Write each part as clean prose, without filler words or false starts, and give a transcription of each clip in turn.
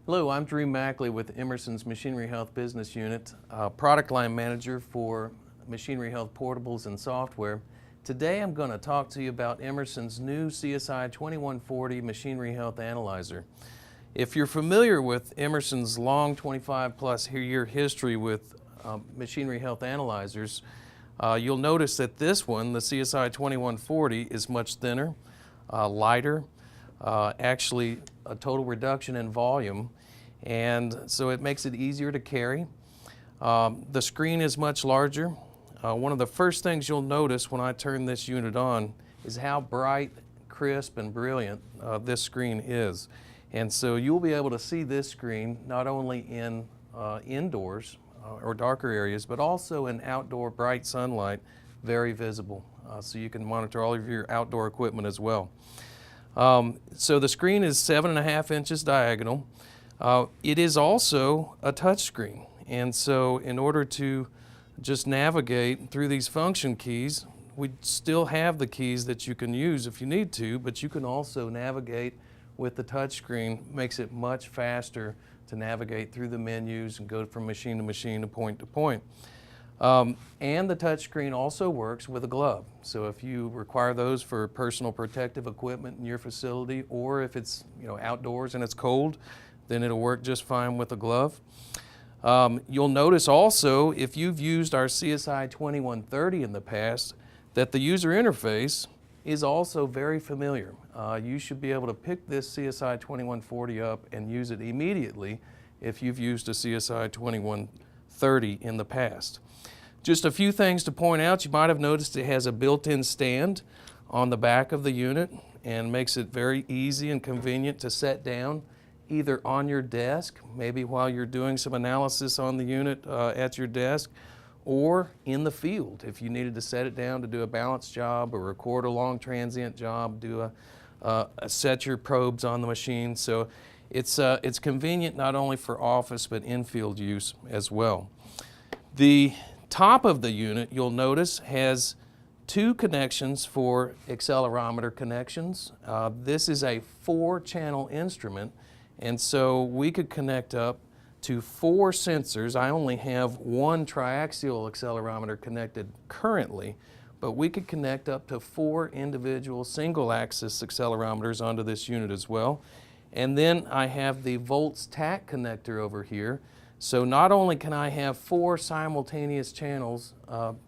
Hello, I'm Drew Mackley with Emerson's Machinery Health Business Unit, Product Line Manager for Machinery Health Portables and Software. Today I'm going to talk to you about Emerson's new CSI 2140 Machinery Health Analyzer. If you're familiar with Emerson's long 25+ year history with machinery health analyzers, you'll notice that this one, the CSI 2140, is much thinner, lighter, actually a total reduction in volume, and so it makes it easier to carry. The screen is much larger. One of the first things you'll notice when I turn this unit on is how bright, crisp, and brilliant this screen is. And so you'll be able to see this screen not only in indoors or darker areas, but also in outdoor bright sunlight, very visible. So you can monitor all of your outdoor equipment as well. So the screen is 7.5 inches diagonal. It is also a touch screen, and so in order to just navigate through these function keys, we still have the keys that you can use if you need to, but you can also navigate with the touch screen. Makes it much faster to navigate through the menus and go from machine to machine and point to point. And the touch screen also works with a glove. So if you require those for personal protective equipment in your facility, or if it's outdoors and it's cold, then it'll work just fine with a glove. You'll notice also, if you've used our CSI 2130 in the past, that the user interface is also very familiar. You should be able to pick this CSI 2140 up and use it immediately if you've used a CSI 2130 in the past. Just a few things to point out. You might have noticed it has a built-in stand on the back of the unit and makes it very easy and convenient to set down either on your desk, maybe while you're doing some analysis on the unit at your desk, or in the field if you needed to set it down to do a balance job or record a long transient job, do set your probes on the machine. So it's convenient not only for office but in-field use as well. The top of the unit, you'll notice, has two connections for accelerometer connections. This is a 4-channel instrument, and so we could connect up to 4 sensors. I only have one triaxial accelerometer connected currently, but we could connect up to 4 individual single-axis accelerometers onto this unit as well. And then I have the volts TAC connector over here. So not only can I have 4 simultaneous channels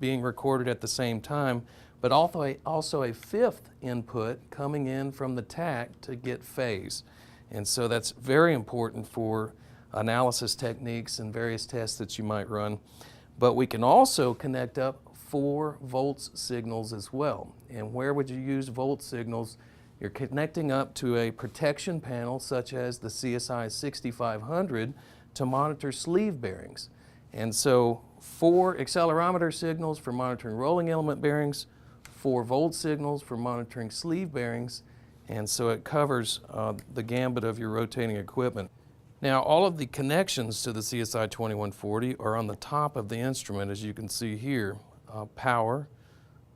being recorded at the same time, but also a 5th input coming in from the TAC to get phase. And so that's very important for analysis techniques and various tests that you might run. But we can also connect up 4 volts signals as well. And where would you use volt signals? You're connecting up to a protection panel such as the CSI 6500 to monitor sleeve bearings. And so 4 accelerometer signals for monitoring rolling element bearings, 4 volt signals for monitoring sleeve bearings, and so it covers the gambit of your rotating equipment. Now, all of the connections to the CSI 2140 are on the top of the instrument, as you can see here. Power,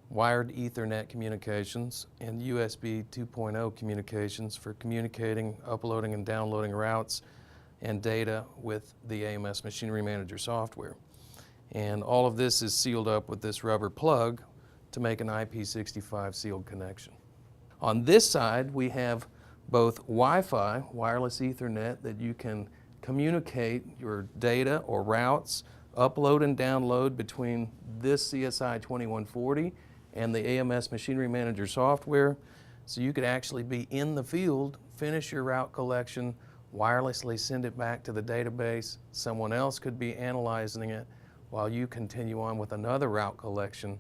wired Ethernet communications, and USB 2.0 communications for communicating, uploading, and downloading routes and data with the AMS Machinery Manager software. And all of this is sealed up with this rubber plug to make an IP65 sealed connection. On this side, we have both Wi-Fi, wireless Ethernet, that you can communicate your data or routes, upload and download between this CSI 2140 and the AMS Machinery Manager software. So you could actually be in the field, finish your route collection, wirelessly send it back to the database. Someone else could be analyzing it while you continue on with another route collection.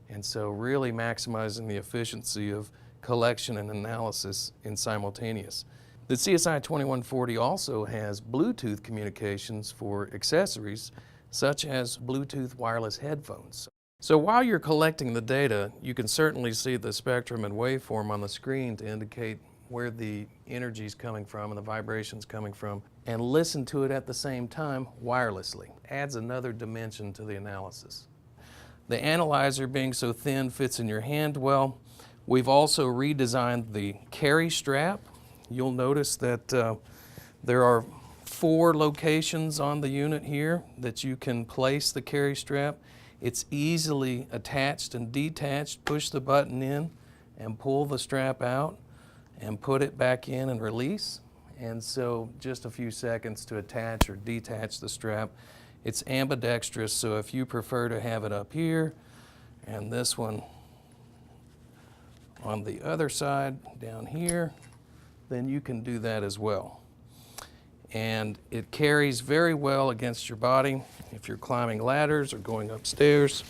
And so really maximizing the efficiency of collection and analysis in simultaneous. The CSI 2140 also has Bluetooth communications for accessories such as Bluetooth wireless headphones. So while you're collecting the data, you can certainly see the spectrum and waveform on the screen to indicate where the energy is coming from and the vibrations coming from, and listen to it at the same time wirelessly. Adds another dimension to the analysis. The analyzer, being so thin, fits in your hand well. We've also redesigned the carry strap. You'll notice that there are 4 locations on the unit here that you can place the carry strap. It's easily attached and detached. Push the button in and pull the strap out and put it back in and release. And so just a few seconds to attach or detach the strap. It's ambidextrous, so if you prefer to have it up here and this one on the other side down here, then you can do that as well. And it carries very well against your body. If you're climbing ladders or going upstairs,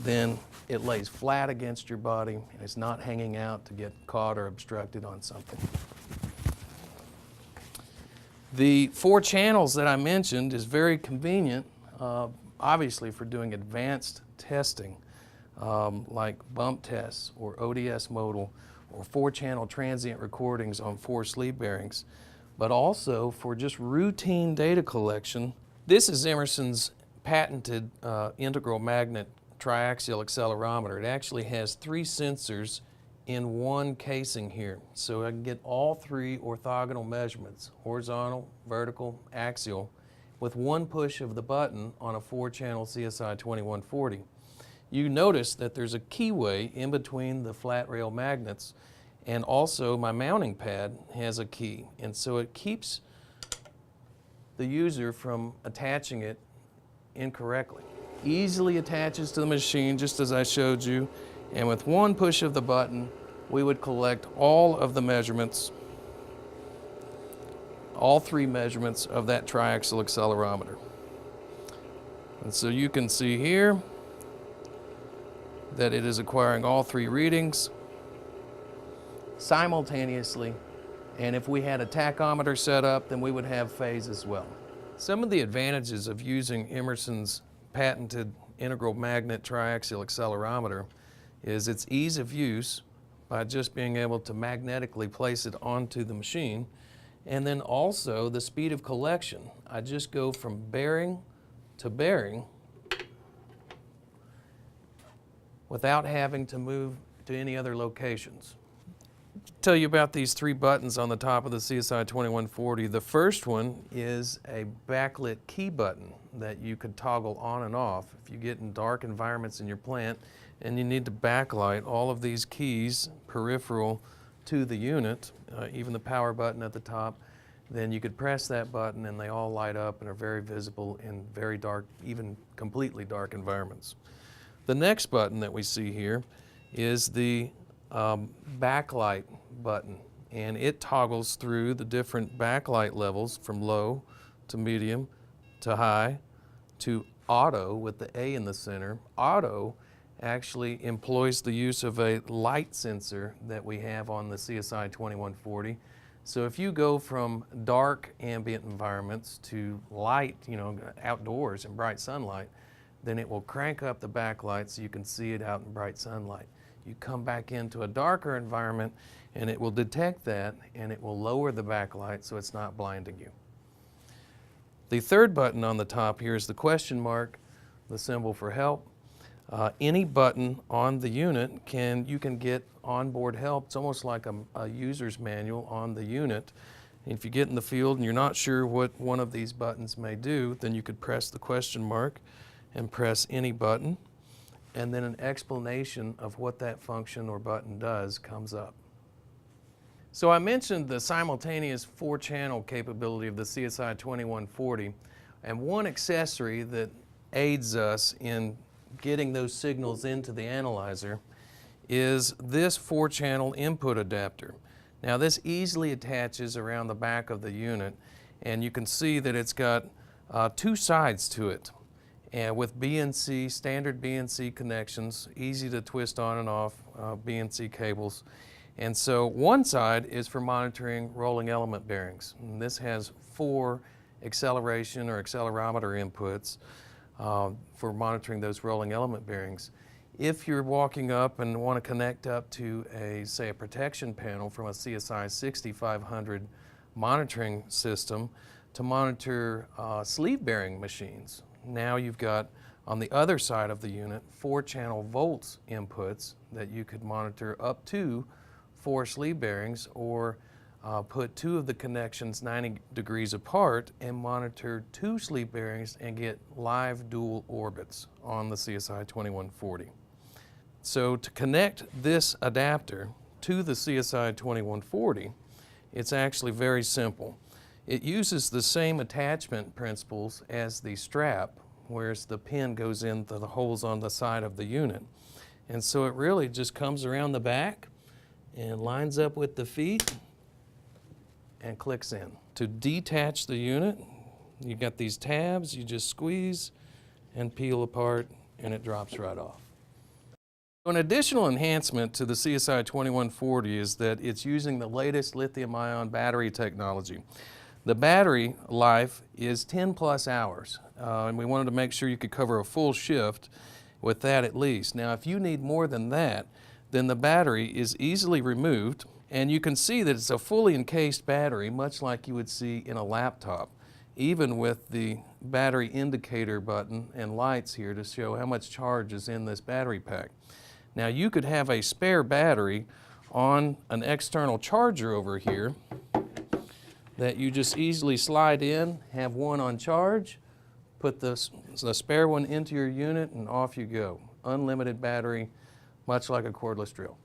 then it lays flat against your body and it's not hanging out to get caught or obstructed on something. The 4 channels that I mentioned is very convenient, obviously for doing advanced testing, like bump tests or ODS modal or 4-channel transient recordings on 4 sleeve bearings, but also for just routine data collection. This is Emerson's patented integral magnet triaxial accelerometer. It actually has 3 sensors in one casing here, so I can get all 3 orthogonal measurements, horizontal, vertical, axial, with one push of the button on a 4-channel CSI 2140. You notice that there's a keyway in between the flat rail magnets, and also my mounting pad has a key, and so it keeps the user from attaching it incorrectly. Easily attaches to the machine just as I showed you, and with one push of the button we would collect all of the measurements, all 3 measurements of that triaxial accelerometer. And so you can see here that it is acquiring all 3 readings simultaneously, and if we had a tachometer set up, then we would have phase as well. Some of the advantages of using Emerson's patented integral magnet triaxial accelerometer is its ease of use by just being able to magnetically place it onto the machine, and then also the speed of collection. I just go from bearing to bearing without having to move to any other locations. Tell you about these 3 buttons on the top of the CSI 2140. The first one is a backlit key button that you could toggle on and off. If you get in dark environments in your plant and you need to backlight all of these keys peripheral to the unit, even the power button at the top, then you could press that button and they all light up and are very visible in very dark, even completely dark environments. The next button that we see here is the backlight button, and it toggles through the different backlight levels from low to medium to high to auto with the A in the center. Auto actually employs the use of a light sensor that we have on the CSI 2140. So if you go from dark ambient environments to light, outdoors in bright sunlight, then it will crank up the backlight so you can see it out in bright sunlight. You come back into a darker environment and it will detect that and it will lower the backlight so it's not blinding you. The third button on the top here is the question mark, the symbol for help. Any button on the unit you can get onboard help. It's almost like a user's manual on the unit. If you get in the field and you're not sure what one of these buttons may do, then you could press the question mark and press any button, and then an explanation of what that function or button does comes up. So I mentioned the simultaneous 4-channel capability of the CSI 2140, and one accessory that aids us in getting those signals into the analyzer is this 4-channel input adapter. Now this easily attaches around the back of the unit, and you can see that it's got 2 sides to it, and with BNC, standard BNC connections, easy to twist on and off BNC cables. And so one side is for monitoring rolling element bearings. And this has 4 acceleration or accelerometer inputs for monitoring those rolling element bearings. If you're walking up and want to connect up to say a protection panel from a CSI 6500 monitoring system to monitor sleeve bearing machines, now you've got on the other side of the unit 4-channel volts inputs that you could monitor up to 4 sleeve bearings or put two of the connections 90 degrees apart, and monitor two sleep bearings and get live dual orbits on the CSI 2140. So to connect this adapter to the CSI 2140, it's actually very simple. It uses the same attachment principles as the strap, whereas the pin goes into the holes on the side of the unit. And so it really just comes around the back and lines up with the feet and clicks in. To detach the unit, you got these tabs, you just squeeze and peel apart and it drops right off. An additional enhancement to the CSI 2140 is that it's using the latest lithium-ion battery technology. The battery life is 10 plus hours, and we wanted to make sure you could cover a full shift with that at least. Now, if you need more than that, then the battery is easily removed, and you can see that it's a fully encased battery, much like you would see in a laptop, even with the battery indicator button and lights here to show how much charge is in this battery pack. Now, you could have a spare battery on an external charger over here that you just easily slide in, have one on charge, put the spare one into your unit, and off you go. Unlimited battery, much like a cordless drill.